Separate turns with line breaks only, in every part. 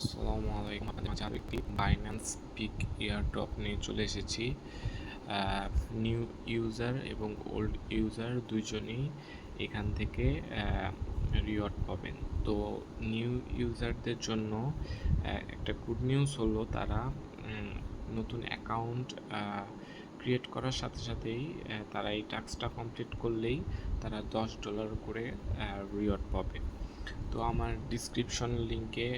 আসসালামু আলাইকুম। আপনাদের মাঝে আরও একটি বাইন্যান্স পিক এয়ারড্রপ নিয়ে চলে এসেছি। নিউ ইউজার এবং ওল্ড ইউজার দুইজনেই এখান থেকে রিওয়ার্ড পাবেন। তো নিউ ইউজারদের জন্য একটা গুড নিউজ হলো তারা নতুন অ্যাকাউন্ট ক্রিয়েট করার সাথে সাথেই তারা এই টাস্কটা কমপ্লিট করলেই তারা $10 করে রিওয়ার্ড পাবে। তো আমার ডিসক্রিপশন লিঙ্কে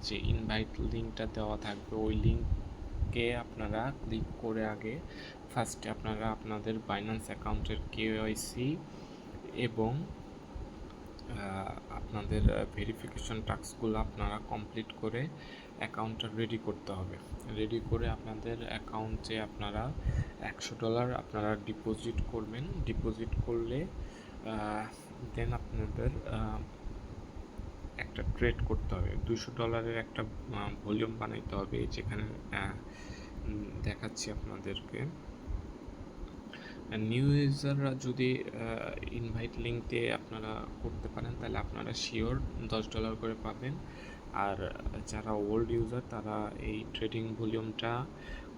যে ইনভাইট লিঙ্কটা দেওয়া থাকবে ওই লিঙ্কে আপনারা ক্লিক করে আগে ফার্স্টে আপনারা আপনাদের বাইন্যান্স অ্যাকাউন্টের কেওয়াইসি এবং আপনাদের ভেরিফিকেশন টাস্কগুলো আপনারা কমপ্লিট করে অ্যাকাউন্টটা রেডি করতে হবে। রেডি করে আপনাদের অ্যাকাউন্টে আপনারা $100 আপনারা ডিপোজিট করবেন। ডিপোজিট করলে দেন আপনাদের একটা ট্রেড করতে হবে। $200 একটা ভলিউম বানাইতে হবে, যেখানে দেখাচ্ছি আপনাদেরকে। নিউ ইউজাররা যদি ইনভাইট লিঙ্ক দিয়ে আপনারা করতে পারেন তাহলে আপনারা শিওর $10 করে পাবেন। আর যারা ওল্ড ইউজার তারা এই ট্রেডিং ভলিউমটা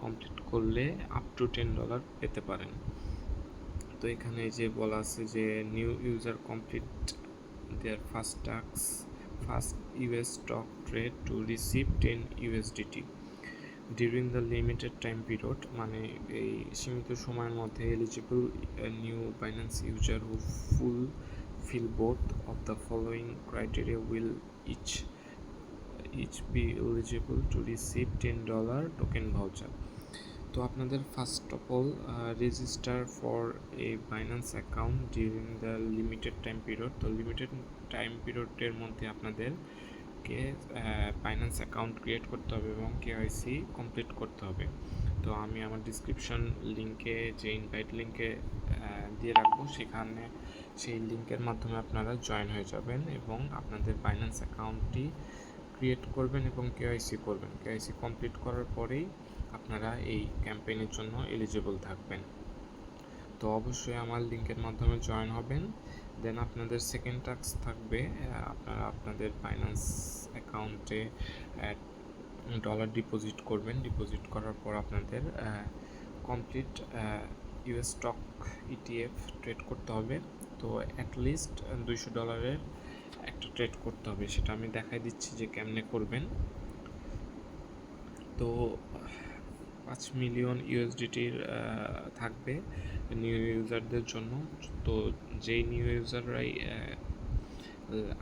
কমপ্লিট করলে আপ টু $10 পেতে পারেন। তো এখানে যে বলা আছে যে new user complete their first US stock trade to receive 10 USDT during the limited time period, মানে এই সীমিত সময়ের মধ্যে eligible new Binance user who fulfill both of the following criteria will each be eligible to receive $10 token voucher. তো আপনাদের first of all register for a Binance account during the limited time period. তো limited time পিরিয়ডের মধ্যে আপনাদেরকে Binance account create করতে হবে এবং KYC complete করতে হবে। তো আমি আমার ডিসক্রিপশন লিঙ্কে যে ইনভাইট লিঙ্কে দিয়ে রাখবো, সেখানে সেই লিঙ্কের মাধ্যমে আপনারা জয়েন হয়ে যাবেন এবং আপনাদের বাইন্যান্স অ্যাকাউন্টটি ক্রিয়েট করবেন এবং কেওয়াইসি করবেন। কেওয়াইসি কমপ্লিট করার পরেই আপনারা এই ক্যাম্পেইনের জন্য এলিজিবল থাকবেন। তো অবশ্যই আমার লিঙ্কের মাধ্যমে জয়েন হবেন। দেন আপনাদের সেকেন্ড টাস্ক থাকবে, আপনারা আপনাদের বাইন্যান্স অ্যাকাউন্টে ডলার ডিপোজিট করবেন। ডিপোজিট করার পর আপনাদের complete US stock ETF trade করতে হবে। তো অ্যাটলিস্ট $200 একটা ট্রেড করতে হবে, সেটা আমি দেখাই দিচ্ছি যে কেমনে করবেন। তো 5 মিলিয়ন ইউএসডিটির থাকবে নিউ ইউজারদের জন্য। তো যেই নিউ ইউজাররাই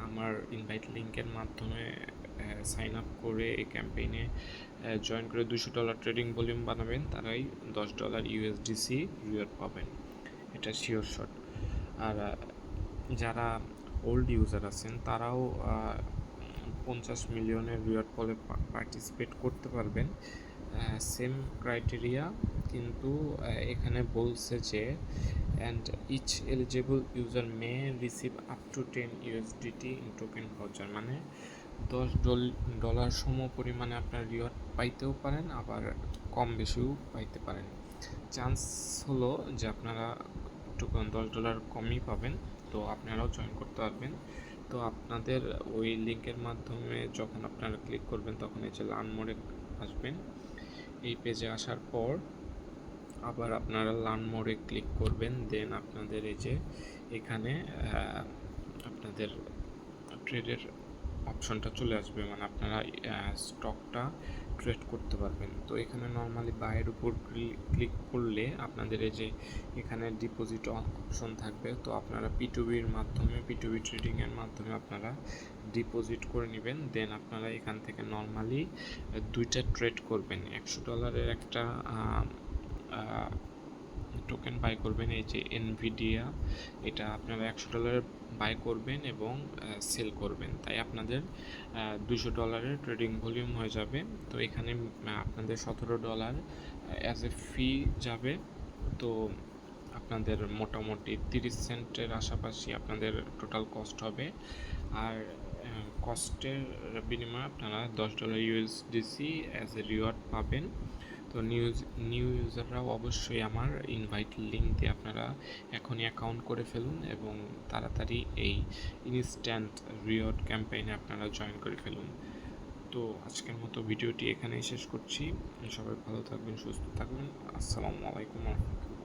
আমার ইনভাইট লিঙ্কের মাধ্যমে সাইন আপ করে এই ক্যাম্পেইনে জয়েন করে $200 ট্রেডিং ভলিউম বানাবেন, তারাই $10 ইউএসডিসি রিওয়ার্ড পাবেন, এটা শিওর শট। আর যারা ওল্ড ইউজার আছেন তারাও 50 মিলিয়নের রিওয়ার্ড পলে পার্টিসিপেট করতে পারবেন। সেম ক্রাইটেরিয়া, কিন্তু এখানে বলছে যে and each eligible user may receive up to 10 USDT in token voucher, মানে $10 সম পরিমাণে আপনার রিওয়ার্ড পাইতেও পারেন, আবার কম বেশিও পাইতে পারেন। চান্স হলো যে আপনারা $10 কমই পাবেন, তো আপনারাও জয়েন করতে পারবেন। তো আপনাদের ওই লিঙ্কের মাধ্যমে যখন আপনারা ক্লিক করবেন তখন এই যে লার্ন মোডে আসবেন। এই পেজে আসার পর আবার আপনারা লার্ন মোডে ক্লিক করবেন। দেন আপনাদের এই যে এখানে আপনাদের ট্রেডের অপশনটা চলে আসবে, মানে আপনারা স্টকটা ট্রেড করতে পারবেন। তো এখানে নর্মালি বাইয়ের উপর ক্লিক করলে আপনাদের এই যে এখানে ডিপোজিট অপশন থাকবে। তো আপনারা P2Bর মাধ্যমে P2B ট্রেডিংয়ের মাধ্যমে আপনারা ডিপোজিট করে নেবেন। দেন আপনারা এখান থেকে নর্মালি দুইটা ট্রেড করবেন। $100 একটা টোকেন বাই করবেন, এই যে এনভিডিয়া, এটা আপনারা $100 বাই করবেন এবং সেল করবেন, তাই আপনাদের $200 ট্রেডিং ভলিউম হয়ে যাবে। তো এখানে আপনাদের $17 অ্যাজ এ ফি যাবে। তো আপনাদের মোটামুটি 30 সেন্টের আশেপাশে আপনাদের টোটাল কস্ট হবে। আর কস্টের বিনিময়ে আপনারা $10 ইউএসডিসি অ্যাজ এ রিওয়ার্ড পাবেন। তো নিউ ইউজাররাও অবশ্যই আমার ইনভাইট লিঙ্ক দিয়ে আপনারা এখনই অ্যাকাউন্ট করে ফেলুন এবং তাড়াতাড়ি এই ইনস্ট্যান্ট রিওয়ার্ড ক্যাম্পেইনে আপনারা জয়েন করে ফেলুন। তো আজকের মতো ভিডিওটি এখানেই শেষ করছি। সবাই ভালো থাকবেন, সুস্থ থাকবেন। আসসালামু আলাইকুম রহমতুল্লাহ।